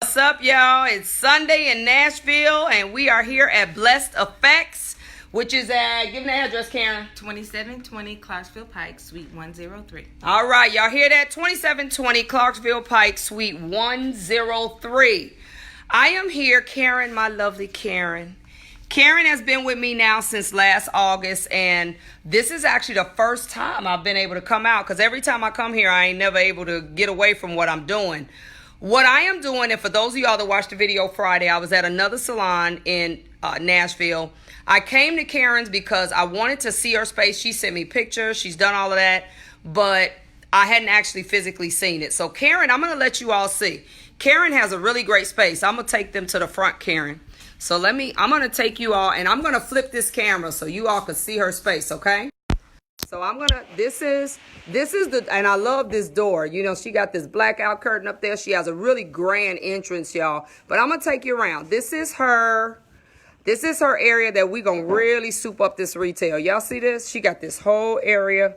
What's up, y'all? It's Sunday in Nashville, and we are here at Blessed Effects, which is at, give me the address, Karen. 2720 Clarksville Pike, Suite 103. All right, y'all hear that? 2720 Clarksville Pike, Suite 103. I am here, Karen, my lovely Karen. Karen has been with me now since last August, and this is actually the first time I've been able to come out, because every time I come here, I ain't never able to get away from what I'm doing. What I am doing, and for those of y'all that watched the video Friday, I was at another salon in Nashville. I came to Karen's because I wanted to see her space. She sent me pictures. She's done all of that, but I hadn't actually physically seen it. So Karen, I'm going to let you all see. Karen has a really great space. I'm going to take them to the front, Karen. So I'm going to take you all, and I'm going to flip this camera so you all can see her space, okay? So this is and I love this door. You know, she got this blackout curtain up there. She has a really grand entrance, y'all. But I'm going to take you around. This is her area that we're going to really soup up this retail. Y'all see this? She got this whole area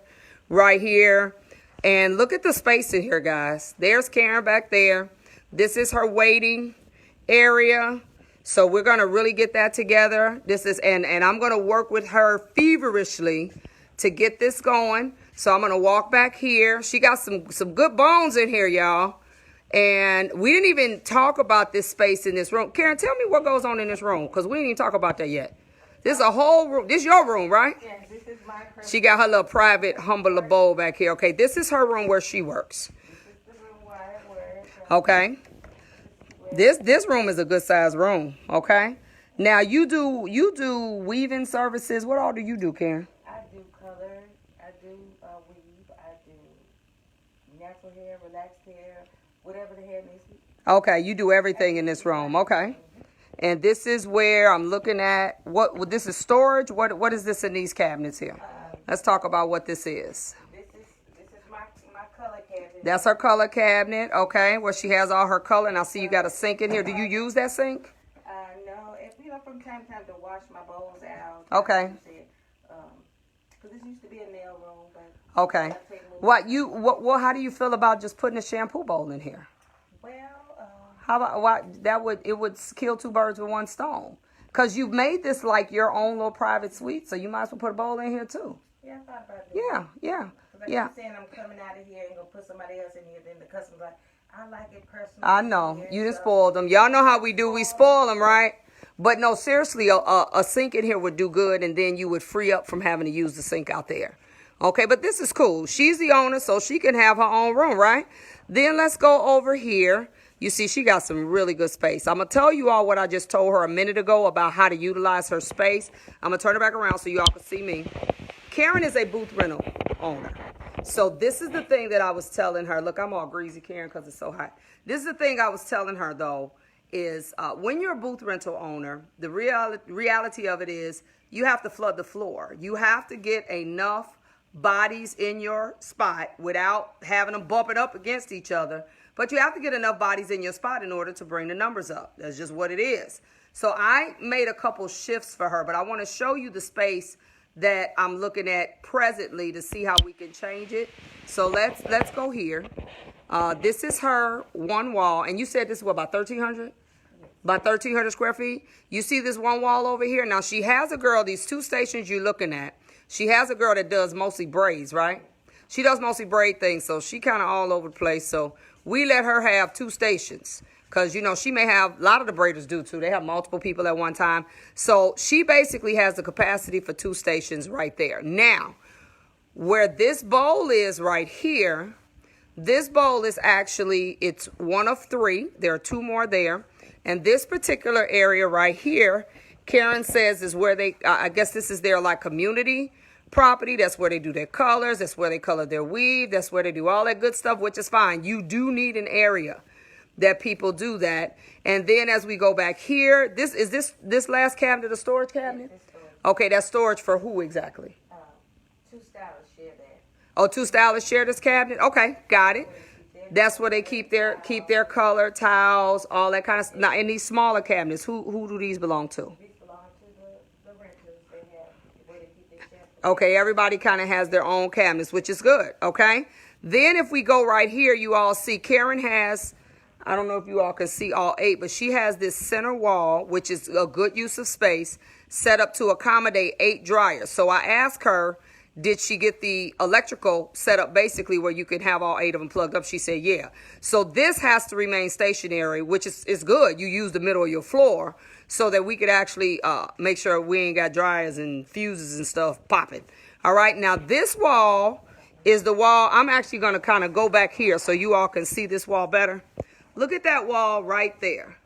right here. And look at the space in here, guys. There's Karen back there. This is her waiting area. So we're going to really get that together. And I'm going to work with her feverishly to get this going. So I'm going to walk back here. She got some good bones in here, y'all. And we didn't even talk about this space in this room. Karen, tell me what goes on in this room, because we didn't even talk about that yet. This is a whole room. This is your room, right? Yes, this is my private. She got her little private, humble abode back here. Okay, this is her room where she works. This is the room where I work. Okay. This room is a good size room, okay? Now you do weaving services. What all do you do, Karen? I do color, I do weave, I do natural hair, relaxed hair, whatever the hair needs to be. Okay, you do everything in this room, okay? And this is where I'm looking at, this is storage? What is this in these cabinets here? Let's talk about what this is. This is my color cabinet. That's her color cabinet, okay, where she has all her color. And I see you got a sink in here. Do you use that sink? No, from time to time to wash my bowls out. Okay. Because this used to be a nail room, but okay. How do you feel about just putting a shampoo bowl in here? Well, how about it would kill two birds with one stone? Because you've made this like your own little private suite, so you might as well put a bowl in here too. Yeah, I thought about that. Yeah. I'm saying I'm coming out of here and gonna put somebody else in here. Then the customer's like, I like it personally. I know. You just spoiled them. Y'all know how we do. We spoil them, right? But no, seriously, a sink in here would do good, and then you would free up from having to use the sink out there. Okay, but this is cool. She's the owner, so she can have her own room, right? Then let's go over here. You see, she got some really good space. I'm going to tell you all what I just told her a minute ago about how to utilize her space. I'm going to turn it back around so you all can see me. Karen is a booth rental owner. So this is the thing that I was telling her. Look, I'm all greasy, Karen, because it's so hot. This is the thing I was telling her, though, is when you're a booth rental owner, the reality of it is you have to flood the floor. You have to get enough bodies in your spot without having them bumping up against each other. But you have to get enough bodies in your spot in order to bring the numbers up. That's just what it is. So I made a couple shifts for her, but I want to show you the space that I'm looking at presently to see how we can change it. So let's go here. This is her one wall, and you said this is what, about 1,300? About 1,300 square feet. You see this one wall over here? Now she has a girl, these two stations you're looking at, she has a girl that does mostly braids, right? She does mostly braid things, so she kind of all over the place. So we let her have two stations because, you know, she may have, a lot of the braiders do too. They have multiple people at one time. So she basically has the capacity for two stations right there. Now, where this bowl is right here, this bowl is actually, it's one of three. There are two more there. And this particular area right here, Karen says is where they, I guess this is their like community property. That's where they do their colors. That's where they color their weave. That's where they do all that good stuff, which is fine. You do need an area that people do that. And then as we go back here, this last cabinet a storage cabinet? Yes, storage. Okay, that's storage for who exactly? Two stylists share that. Oh, two stylists share this cabinet? Okay, got it. That's where they keep their color, towels, all that kind of stuff. Now, in these smaller cabinets, who do these belong to? These belong to the renters. They have where they keep their shelf. Okay, everybody kind of has their own cabinets, which is good, okay? Then if we go right here, you all see Karen has I don't know if you all can see all 8, but she has this center wall, which is a good use of space, set up to accommodate 8 dryers. So I asked her, did she get the electrical set up basically where you can have all 8 of them plugged up? She said, yeah. So this has to remain stationary, which is good. You use the middle of your floor so that we could actually make sure we ain't got dryers and fuses and stuff popping. All right, now this wall is the wall. I'm actually going to kind of go back here so you all can see this wall better. Look at that wall right there.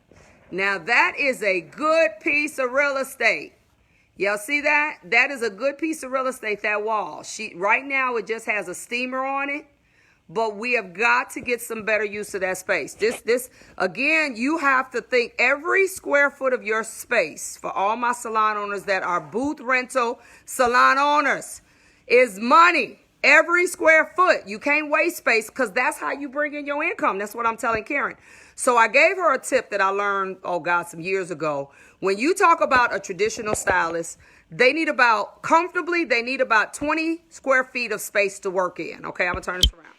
Now that is a good piece of real estate. Y'all see that? That is a good piece of real estate, that wall. Right now it just has a steamer on it, but we have got to get some better use of that space. This again, you have to think every square foot of your space, for all my salon owners that are booth rental salon owners, is money. Every square foot. You can't waste space because that's how you bring in your income. That's what I'm telling Karen. So I gave her a tip that I learned, oh God, some years ago. When you talk about a traditional stylist, they need about 20 square feet of space to work in. Okay, I'm going to turn this around.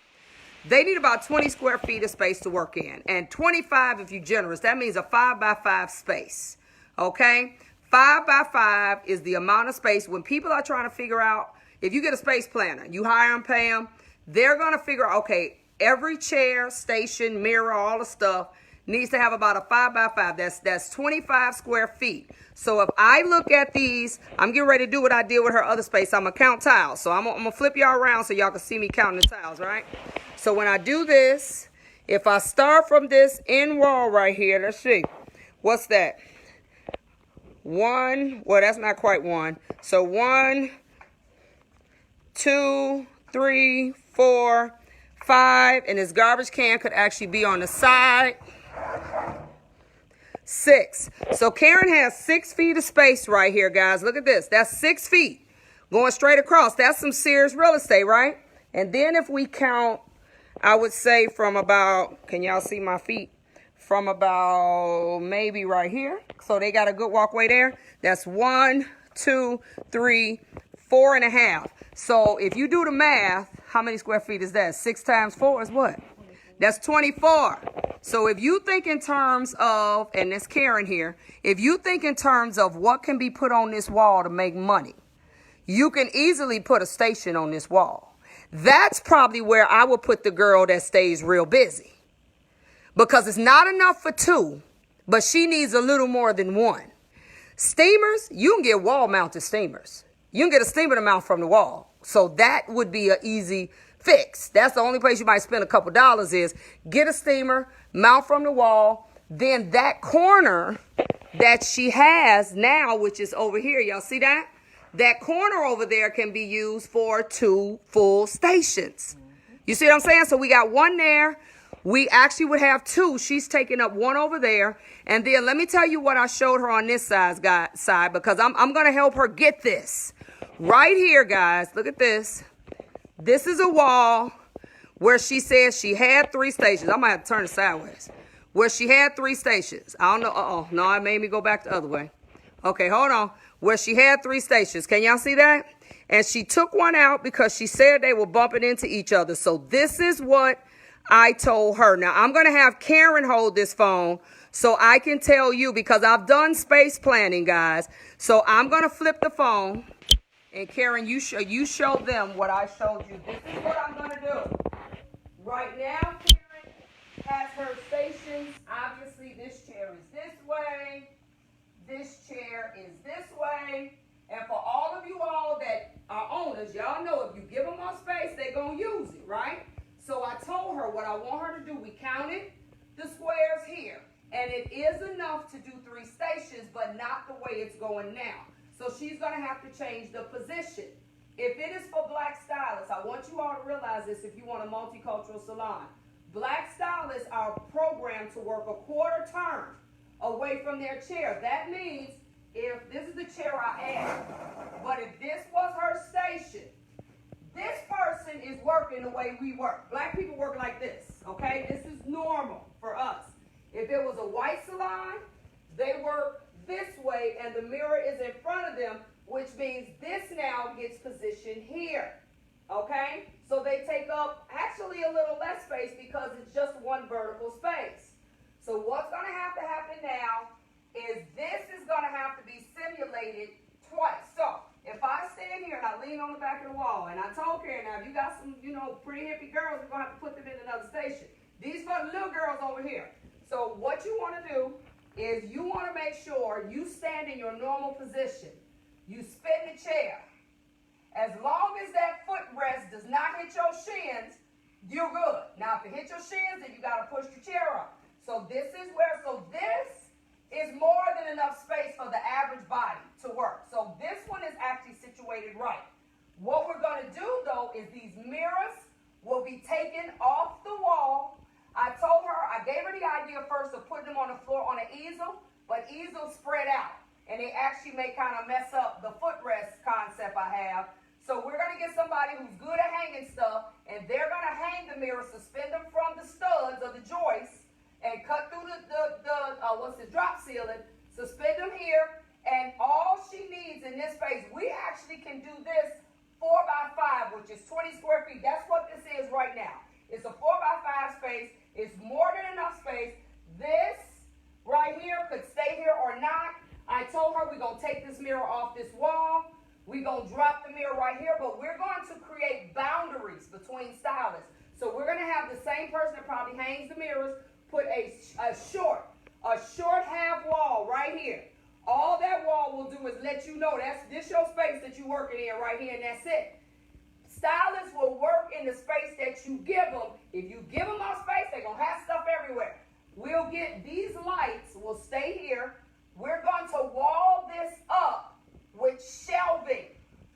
They need about 20 square feet of space to work in. And 25 if you're generous. That means a 5x5 space. Okay? 5x5 is the amount of space when people are trying to figure out. If you get a space planner, you hire them, pay them, they're going to figure out, okay, every chair, station, mirror, all the stuff needs to have about a 5x5. That's 25 square feet. So if I look at these, I'm getting ready to do what I did with her other space. I'm going to count tiles. So I'm going to flip y'all around so y'all can see me counting the tiles, right? So when I do this, if I start from this end wall right here, let's see. What's that? 1, well, that's not quite 1. So 1, 2, 3, 4, 5, and this garbage can could actually be on the side. 6. So Karen has 6 feet of space right here, guys. Look at this. That's 6 feet going straight across. That's some serious real estate, right? And then if we count, I would say from about, can y'all see my feet? From about maybe right here. So they got a good walkway there. That's 1, 2, 3, 4.5. So if you do the math, how many square feet is that? 6 times 4 is what? That's 24. So if you think in terms of, and it's Karen here, if you think in terms of what can be put on this wall to make money, you can easily put a station on this wall. That's probably where I would put the girl that stays real busy. Because it's not enough for 2, but she needs a little more than 1. Steamers, you can get wall-mounted steamers. You can get a steamer to mount from the wall. So that would be an easy fix. That's the only place you might spend a couple dollars is get a steamer, mount from the wall. Then that corner that she has now, which is over here, y'all see that? That corner over there can be used for 2 full stations. You see what I'm saying? So we got 1 there. We actually would have 2. She's taking up 1 over there. And then let me tell you what I showed her on this side, because I'm going to help her get this. Right here, guys, look at this. This is a wall where she says she had 3 stations. I might have to turn it sideways. Where she had 3 stations. I don't know. No, it made me go back the other way. Okay, hold on. Where she had 3 stations. Can y'all see that? And she took 1 out because she said they were bumping into each other. So this is what I told her. Now, I'm going to have Karen hold this phone so I can tell you, because I've done space planning, guys. So I'm going to flip the phone. And Karen, you show them what I showed you. This is what I'm going to do. Right now, Karen has her stations. Obviously, this chair is this way. This chair is this way. And for all of you all that are owners, y'all know if you give them more space, they're going to use it, right? So I told her what I want her to do. We counted the squares here. And it is enough to do 3 stations, but not the way it's going now. So she's going to have to change the position. If it is for black stylists, I want you all to realize this if you want a multicultural salon. Black stylists are programmed to work a quarter turn away from their chair. That means if this is the chair I added, but if this was her station, this person is working the way we work. Black people work like this, okay? This is normal for us. If it was a white salon, they work this way and the mirror is in front of them, which means this now gets positioned here, okay? So they take up actually a little less space because it's just 1 vertical space. So what's going to happen now is this is going to have to be simulated twice. So if I stand here and I lean on the back of the wall, and I told Karen, now if you got some, pretty hippie girls, we're going to have to put them in another station. These are the little girls over here. So what you want to do is you want to make sure you stand in your normal position. You spin the chair. As long as that footrest does not hit your shins, you're good. Now, if it hits your shins, then you got to push the chair up. So this is more than enough space for the average body to work. So this one is actually situated right. What we're going to do, though, is these mirrors will be taken off the wall. I gave her the idea first of putting them on the floor on an easel, but easels spread out, and they actually may kind of mess up the footrest concept I have. So we're going to get somebody who's good at hanging stuff, and they're going to hang the mirrors, suspend them from the studs of the joists, and cut through the drop ceiling, suspend them here, and all she needs in this space, we actually can do this 4x5, which is 20 square feet. That's what this is right now. It's a 4x5 space. It's more than enough space. This right here could stay here or not. I told her we're going to take this mirror off this wall. We're going to drop the mirror right here, but we're going to create boundaries between stylists. So we're going to have the same person that probably hangs the mirrors put a short half wall right here. All that wall will do is let you know this your space that you're working in right here, and that's it. Stylists will work in the space that you give them. If you give them more space, they're going to have stuff everywhere. We'll get these lights, will stay here. We're going to wall this up with shelving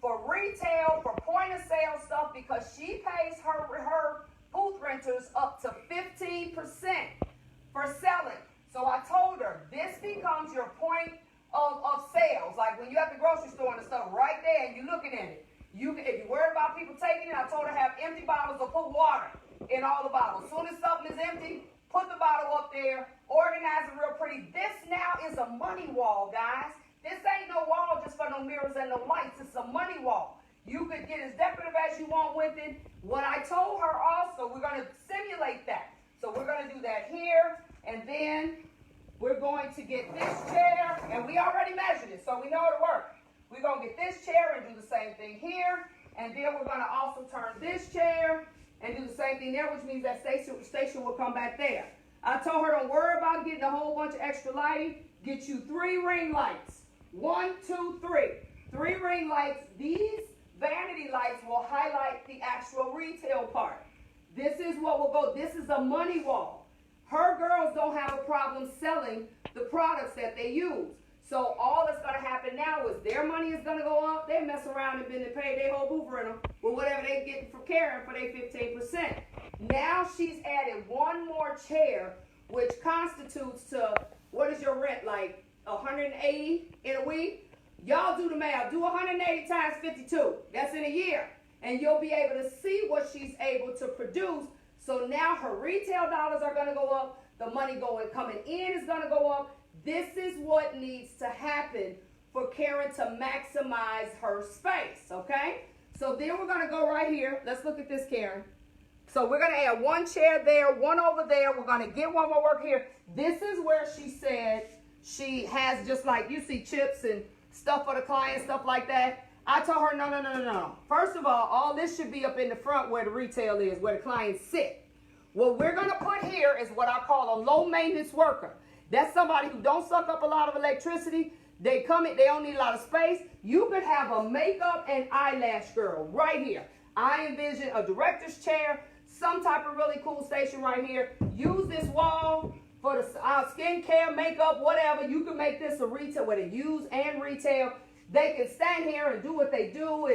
for retail, for point of sale stuff, because she pays her booth renters up to 15% for selling. So I told her, this becomes your point of sales. Like when you're at the grocery store and the stuff right there and you're looking at it. If you're worried about people taking it, I told her have empty bottles or put water in all the bottles. As soon as something is empty, put the bottle up there, organize it real pretty. This now is a money wall, guys. This ain't no wall just for no mirrors and no lights. It's a money wall. You could get as decorative as you want with it. What I told her also, we're going to simulate that. So we're going to do that here, and then we're going to get this chair, and we already measured it, so we know it'll work. We're going to get this chair and do the same thing here, and then we're going to also turn this chair and do the same thing there, which means that station will come back there. I told her don't worry about getting a whole bunch of extra lighting. Get you 3 ring lights. 1, 2, 3. 3 ring lights. These vanity lights will highlight the actual retail part. This is what will go. This is a money wall. Her girls don't have a problem selling the products that they use. So all that's going to happen now is their money is going to go up. They mess around and been to pay their whole booth rental with whatever they get from Karen for their 15%. Now she's added one more chair, which constitutes to, what is your rent, like 180 in a week? Y'all do the math. Do 180 times 52. That's in a year. And you'll be able to see what she's able to produce. So now her retail dollars are going to go up. The money coming in is going to go up. This is what needs to happen for Karen to maximize her space, okay? So then we're going to go right here. Let's look at this, Karen. So we're going to add one chair there, one over there. We're going to get one more work here. This is where she said she has just like, you see chips and stuff for the client, stuff like that. I told her, no. First of all this should be up in the front where the retail is, where the clients sit. What we're going to put here is what I call a low maintenance worker. That's somebody who don't suck up a lot of electricity. They come in, they don't need a lot of space. You could have a makeup and eyelash girl right here. I envision a director's chair, some type of really cool station right here. Use this wall for the skincare, makeup, whatever. You can make this a retail, where they use and retail. They can stand here and do what they do,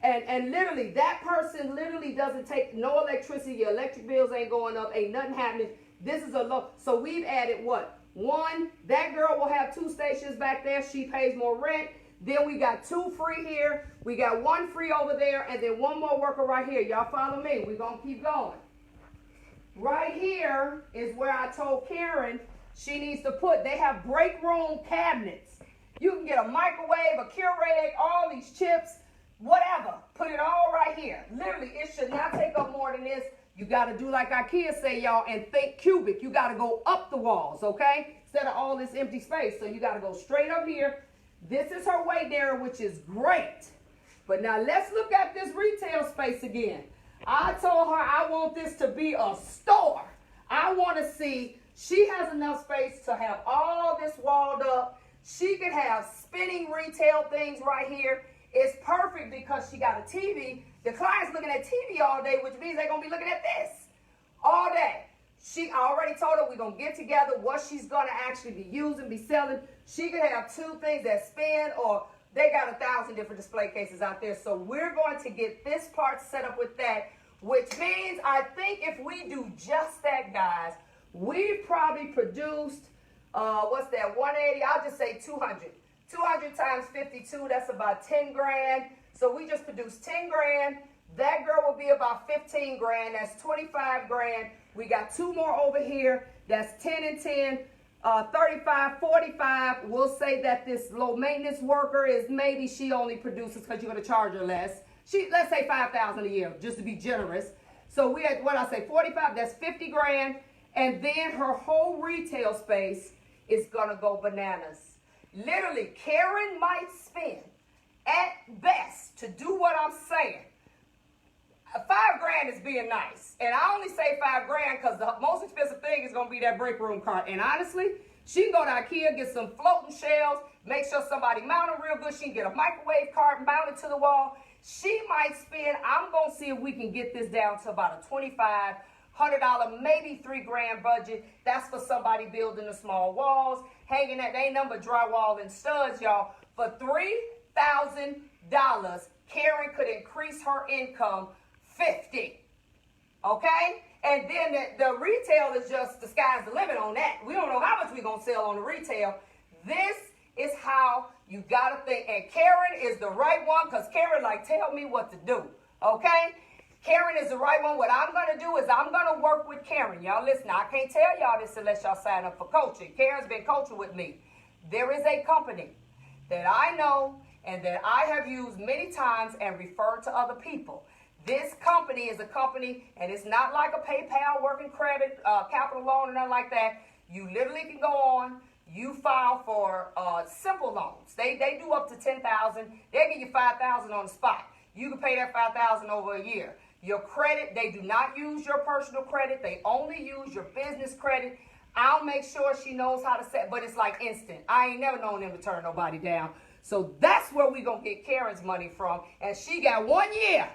and literally that person literally doesn't take no electricity. Your electric bills ain't going up, ain't nothing happening. This is a low. So we've added what? 1, that girl will have 2 stations back there. She pays more rent. Then we got 2 free here. We got 1 free over there, and then 1 more worker right here. Y'all follow me. We're going to keep going. Right here is where I told Karen she needs to put, they have break room cabinets. You can get a microwave, a Keurig, all these chips, whatever. Put it all right here. Literally, it should not take up more than this. You got to do like IKEA say, y'all, and think cubic. You got to go up the walls, okay? Instead of all this empty space. So you got to go straight up here. This is her weight area, which is great. But now let's look at this retail space again. I told her I want this to be a store. I want to see she has enough space to have all this walled up. She could have spinning retail things right here. It's perfect because she got a TV. The client's looking at TV all day, which means they're going to be looking at this all day. I already told her we're going to get together what she's going to actually be using, be selling. She could have 2 things that spin, or they got 1,000 different display cases out there. So we're going to get this part set up with that, which means I think if we do just that, guys, we probably produced, what's that, 180? I'll just say 200. 200 times 52, that's about 10 grand. So we just produced 10 grand. That girl will be about 15 grand. That's 25 grand. We got 2 more over here. That's 10 and 10, 35, 45. We'll say that this low maintenance worker is maybe she only produces, because you're going to charge her less. Let's say 5,000 a year, just to be generous. So we had, what I say, 45, that's 50 grand. And then her whole retail space is going to go bananas. Literally, Karen might spend, at best, to do what I'm saying, 5 grand is being nice. And I only say 5 grand because the most expensive thing is going to be that break room cart. And honestly, she can go to IKEA, get some floating shelves, make sure somebody mount them real good. She can get a microwave cart mounted to the wall. She might spend, I'm going to see if we can get this down to about a $2,500, maybe 3 grand budget. That's for somebody building the small walls, hanging that, they ain't nothing but drywall and studs, y'all. For $3,000, Karen could increase her income 50. Okay? And then the retail is just, the sky's the limit on that. We don't know how much we're going to sell on the retail. This is how you got to think. And Karen is the right one, because Karen, like, tell me what to do. Okay? Karen is the right one. What I'm going to do is I'm going to work with Karen. Y'all listen, I can't tell y'all this unless y'all sign up for coaching. Karen's been coaching with me. There is a company that I know and that I have used many times and referred to other people. This company is a company, and it's not like a PayPal, working credit, capital loan, or nothing like that. You literally can go on. You file for simple loans. They do up to $10,000. They give you $5,000 on the spot. You can pay that $5,000 over a year. Your credit, they do not use your personal credit. They only use your business credit. I'll make sure she knows how to set, but it's like instant. I ain't never known them to turn nobody down. So that's where we going to get Karen's money from. And she got 1 year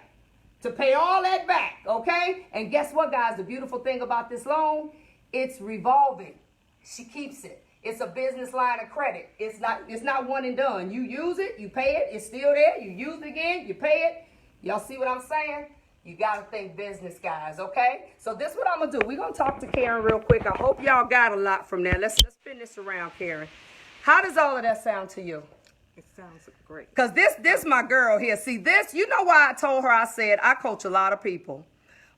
to pay all that back, okay? And guess what, guys? The beautiful thing about this loan, it's revolving. She keeps it. It's a business line of credit. It's not one and done. You use it, you pay it, it's still there. You use it again, you pay it. Y'all see what I'm saying? You got to think business, guys, okay? So this is what I'm going to do. We're going to talk to Karen real quick. I hope y'all got a lot from that. Let's spin this around, Karen. How does all of that sound to you? It sounds great. Because this my girl here. See, this, you know why I told her, I said, I coach a lot of people.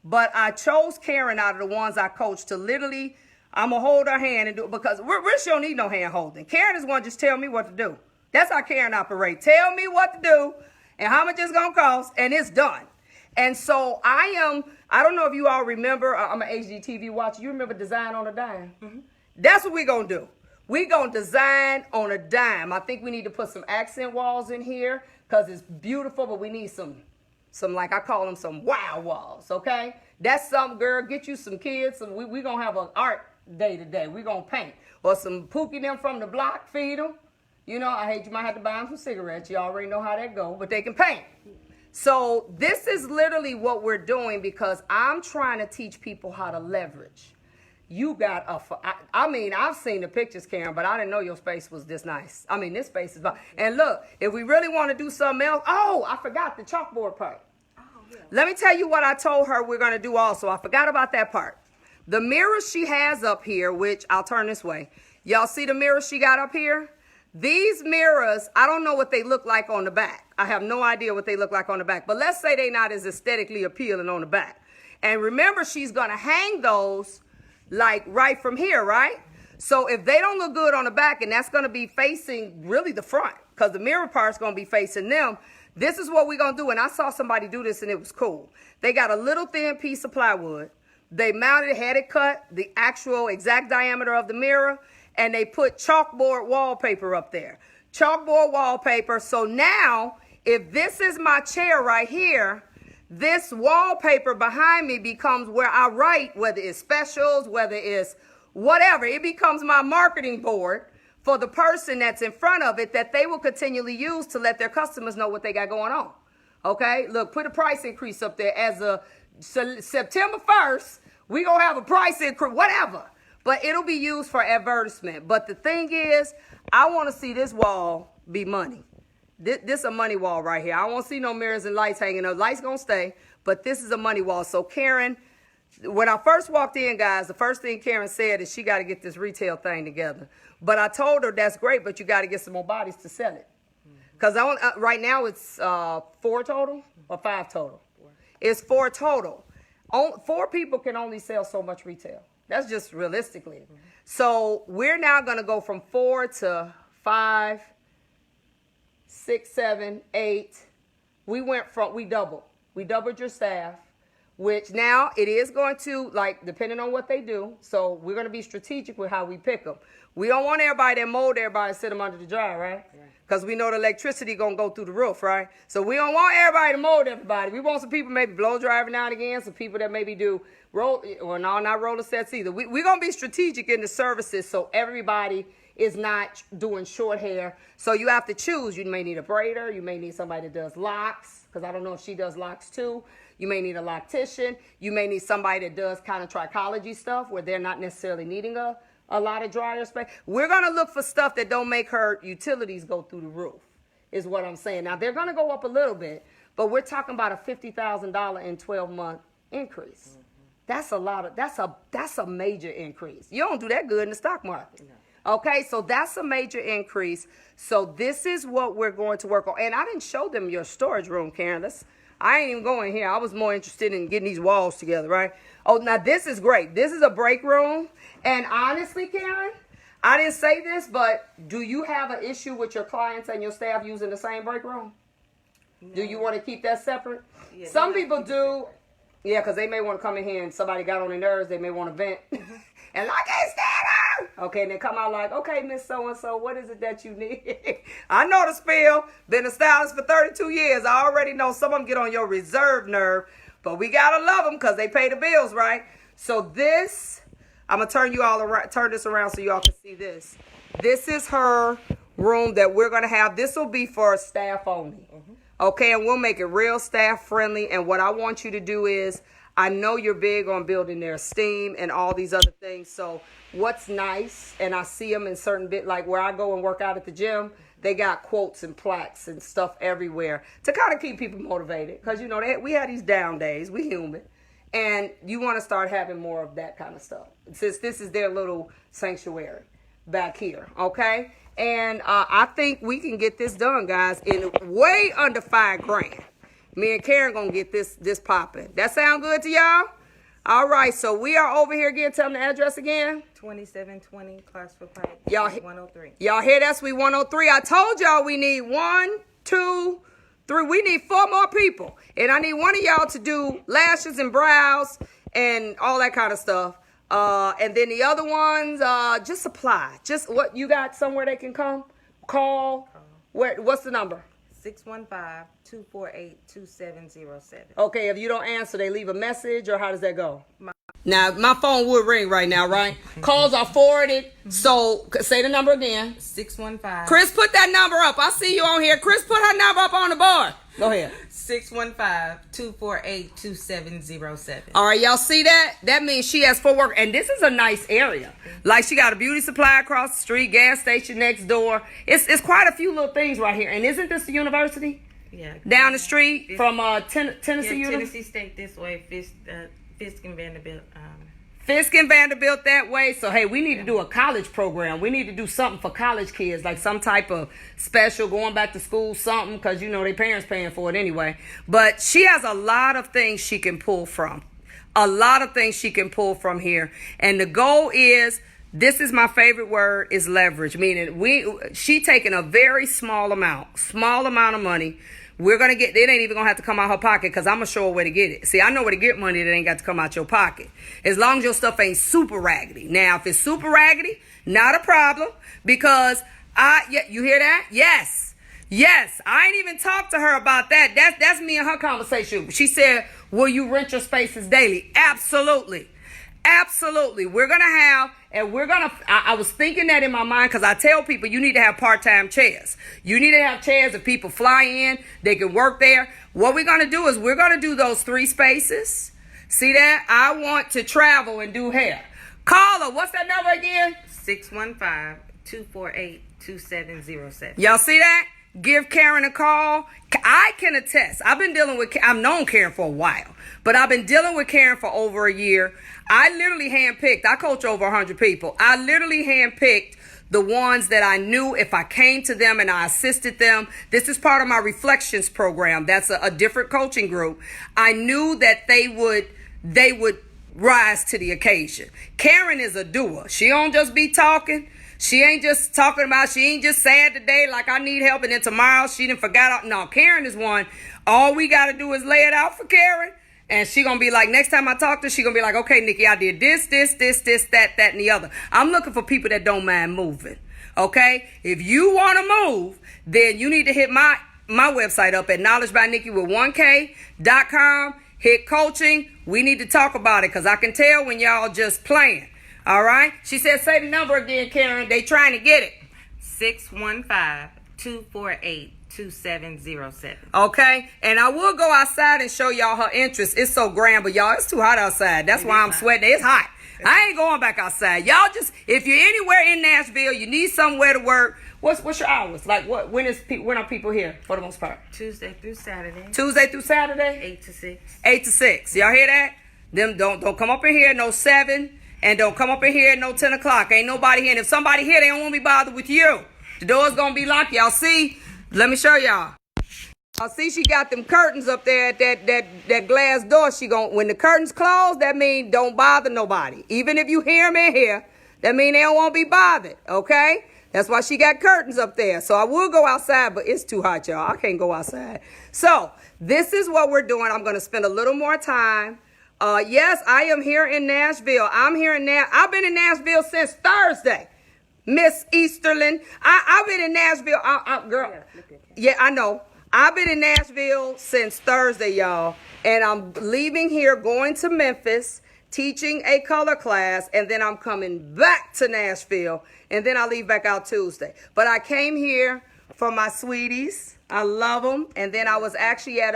But I chose Karen out of the ones I coach to literally, I'm going to hold her hand and do it, because she don't need no hand holding. Karen is going to just tell me what to do. That's how Karen operates. Tell me what to do and how much it's going to cost, and it's done. And so I don't know if you all remember, I'm an HGTV watcher. You remember Design on a Dime? Mm-hmm. That's what we're going to do. We're going to design on a dime. I think we need to put some accent walls in here because it's beautiful, but we need some, like I call them, some wow walls, okay? That's something, girl. Get you some kids. We're going to have an art day today. We're going to paint. Or some Pookie them from the block, feed them. You know, I hate you might have to buy them some cigarettes. You already know how that go, but they can paint. So this is literally what we're doing because I'm trying to teach people how to leverage. You got I mean, I've seen the pictures, Karen, but I didn't know your space was this nice. I mean, this space is, and look, if we really want to do something else, I forgot the chalkboard part. Oh, yeah. Let me tell you what I told her we're going to do also. I forgot about that part. The mirrors she has up here, which I'll turn this way. Y'all see the mirrors she got up here? These mirrors, I don't know what they look like on the back. I have no idea what they look like on the back, but let's say they're not as aesthetically appealing on the back. And remember, she's going to hang those like right from here, right? So if they don't look good on the back, and that's going to be facing really the front because the mirror part's going to be facing them, this is what we're going to do. And I saw somebody do this and it was cool. They got a little thin piece of plywood. They had it cut, the actual exact diameter of the mirror, and they put chalkboard wallpaper up there. Chalkboard wallpaper. So now, if this is my chair right here, this wallpaper behind me becomes where I write, whether it's specials, whether it's whatever. It becomes my marketing board for the person that's in front of it that they will continually use to let their customers know what they got going on. Okay? Look, put a price increase up there. As of September 1st, we going to have a price increase, whatever. But it'll be used for advertisement. But the thing is, I want to see this wall be money. This is a money wall right here. I don't want to see no mirrors and lights hanging up. Lights going to stay, but this is a money wall. So Karen, when I first walked in, guys, the first thing Karen said is she got to get this retail thing together. But I told her that's great, but you got to get some more bodies to sell it. Because right now it's 4 total or 5 total? It's 4 total. 4 people can only sell so much retail. That's just realistically. So we're now going to go from 4 to 5, 6, 7, 8. We doubled. We doubled your staff, which now it is going to, like, depending on what they do. So we're going to be strategic with how we pick them. We don't want everybody that mold everybody to sit them under the dryer, right? Because we know the electricity going to go through the roof, right? So we don't want everybody to mold everybody. We want some people maybe blow dry every now and again, some people that maybe do not roller sets either. We're going to be strategic in the services so everybody is not doing short hair. So you have to choose. You may need a braider. You may need somebody that does locks, because I don't know if she does locks too. You may need a loctician. You may need somebody that does kind of trichology stuff where they're not necessarily needing a lot of dryer space. We're going to look for stuff that don't make her utilities go through the roof, is what I'm saying. Now, they're going to go up a little bit, but we're talking about a $50,000 in 12-month increase. Mm-hmm. That's a lot of, that's a major increase. You don't do that good in the stock market. No. Okay, so that's a major increase. So this is what we're going to work on. And I didn't show them your storage room, Karen. I ain't even going here. I was more interested in getting these walls together, right? Oh, now this is great. This is a break room. And honestly, Karen, I didn't say this, but do you have an issue with your clients and your staff using the same break room? No. Do you want to keep that separate? Yeah, some people do. Yeah, because they may want to come in here and somebody got on their nerves. They may want to vent. And I can't stand her. Okay, and they come out like, okay, Miss So-and-so, what is it that you need? I know the spiel. Been a stylist for 32 years. I already know some of them get on your reserve nerve. But we got to love them because they pay the bills, right? So this, I'm going to turn this around so y'all can see this. This is her room that we're going to have. This will be for staff only. Mm-hmm. Okay, and we'll make it real staff friendly. And what I want you to do is, I know you're big on building their esteem and all these other things. So what's nice, and I see them in certain bit, like where I go and work out at the gym, they got quotes and plaques and stuff everywhere to kind of keep people motivated. Because, you know, we had these down days. We human. And you want to start having more of that kind of stuff. Since this is their little sanctuary back here, okay? And I think we can get this done, guys, in way under $5,000. Me and Karen gonna get this popping. That sound good to y'all? All right, so we are over here again. Tell them the address again. 2720 Clarksville Pike, 103. Y'all hear that? We 103. I told y'all we need 1, 2, 3. We need 4 more people. And I need one of y'all to do lashes and brows and all that kind of stuff. And then the other ones, just apply. Just what you got somewhere they can come? Call. What's the number? 615-248-2707. Okay, if you don't answer, they leave a message, or how does that go? Now, my phone would ring right now, right? Calls are forwarded. So, say the number again. 615. Chris, put that number up. I see you on here. Chris, put her number up on the board. Go ahead. 615-248-2707. All right, y'all see that? That means she has 4 work. And this is a nice area. Like, she got a beauty supply across the street, gas station next door. It's quite a few little things right here. And isn't this the university? Yeah. Down the street from Tennessee University? Tennessee State this way, Fisk and Vanderbilt. Fisk and Vanderbilt that way. So, hey, we need to do a college program. We need to do something for college kids, like some type of special going back to school, something, because, you know, their parents paying for it anyway. But she has a lot of things she can pull from. A lot of things she can pull from here. And the goal is, this is my favorite word, is leverage. Meaning she taking a very small amount of money, We're going to get, it ain't even going to have to come out her pocket because I'm going to show her where to get it. See, I know where to get money that ain't got to come out your pocket. As long as your stuff ain't super raggedy. Now, if it's super raggedy, not a problem because you hear that? Yes. Yes. I ain't even talked to her about that. That's me and her conversation. She said, will you rent your spaces daily? Absolutely. Absolutely. We're going to have, and we're going to, I was thinking that in my mind because I tell people you need to have part-time chairs. You need to have chairs if people fly in, they can work there. What we're going to do is we're going to do those 3 spaces. See that? I want to travel and do hair. Caller, what's that number again? 615-248-2707. Y'all see that? Give Karen a call. I can attest. I've known Karen for a while, but I've been dealing with Karen for over a year. I literally handpicked. I coach over 100 people. I literally handpicked the ones that I knew if I came to them and I assisted them. This is part of my Reflections program. That's a different coaching group. I knew that they would rise to the occasion. Karen is a doer. She don't just be talking. She ain't just talking about, she ain't just sad today like I need help and then tomorrow she done forgot. No, Karen is one. All we got to do is lay it out for Karen. And she going to be like, next time I talk to her, she going to be like, okay, Nikki, I did this, that, and the other. I'm looking for people that don't mind moving. Okay? If you want to move, then you need to hit my website up at knowledgebynikki1k.com. Hit coaching. We need to talk about it because I can tell when y'all just playing. All right? She said, say the number again, Karen. They trying to get it. 615-248-2707. Okay? And I will go outside and show y'all her interest. It's so grand, but y'all, it's too hot outside. That's why I'm sweating. It's hot. I ain't going back outside. Y'all just, if you're anywhere in Nashville, you need somewhere to work. What's your hours? Like what? When are people here for the most part? Tuesday through Saturday. 8 to 6. 8 to 6. Y'all hear that? Them don't come up in here no 7. And don't come up in here at no 10 o'clock. Ain't nobody here. And if somebody here, they don't want to be bothered with you. The door's going to be locked. Y'all see? Let me show y'all. Y'all see she got them curtains up there at that glass door. When the curtains close, that means don't bother nobody. Even if you hear them in here, that means they don't want to be bothered. Okay? That's why she got curtains up there. So I will go outside, but it's too hot, y'all. I can't go outside. So this is what we're doing. I'm going to spend a little more time. Yes, I am here in Nashville. I've been in Nashville since Thursday. Miss Easterlin. I've been in Nashville. Girl. Yeah, I know. I've been in Nashville since Thursday, y'all. And I'm leaving here, going to Memphis, teaching a color class. And then I'm coming back to Nashville. And then I leave back out Tuesday. But I came here for my sweeties. I love them. And then I was actually at,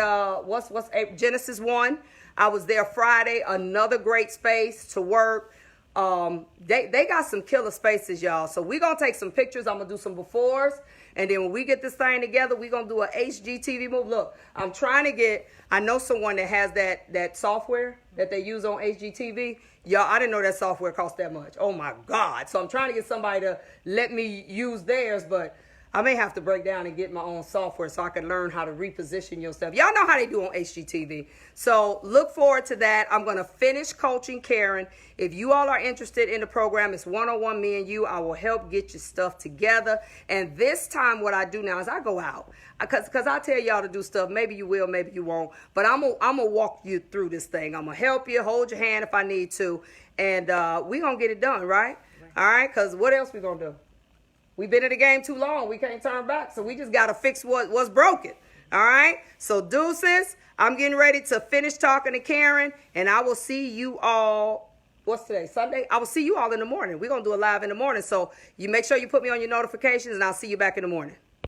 Genesis 1. I was there Friday, another great space to work. They got some killer spaces, y'all. So we're going to take some pictures. I'm going to do some befores. And then when we get this thing together, we're going to do a HGTV move. Look, I'm trying to I know someone that has that software that they use on HGTV. Y'all, I didn't know that software cost that much. Oh, my God. So I'm trying to get somebody to let me use theirs, but I may have to break down and get my own software so I can learn how to reposition your stuff. Y'all know how they do on HGTV. So look forward to that. I'm going to finish coaching Karen. If you all are interested in the program, it's one-on-one, me and you. I will help get your stuff together. And this time what I do now is I go out. Because I tell y'all to do stuff. Maybe you will, maybe you won't. But I'm going to walk you through this thing. I'm going to help you, hold your hand if I need to. And we're going to get it done, right? All right? Because what else we going to do? We've been in the game too long. We can't turn back. So we just got to fix what's broken. All right? So deuces, I'm getting ready to finish talking to Karen. And I will see you all, what's today, Sunday? I will see you all in the morning. We're going to do a live in the morning. So you make sure you put me on your notifications and I'll see you back in the morning.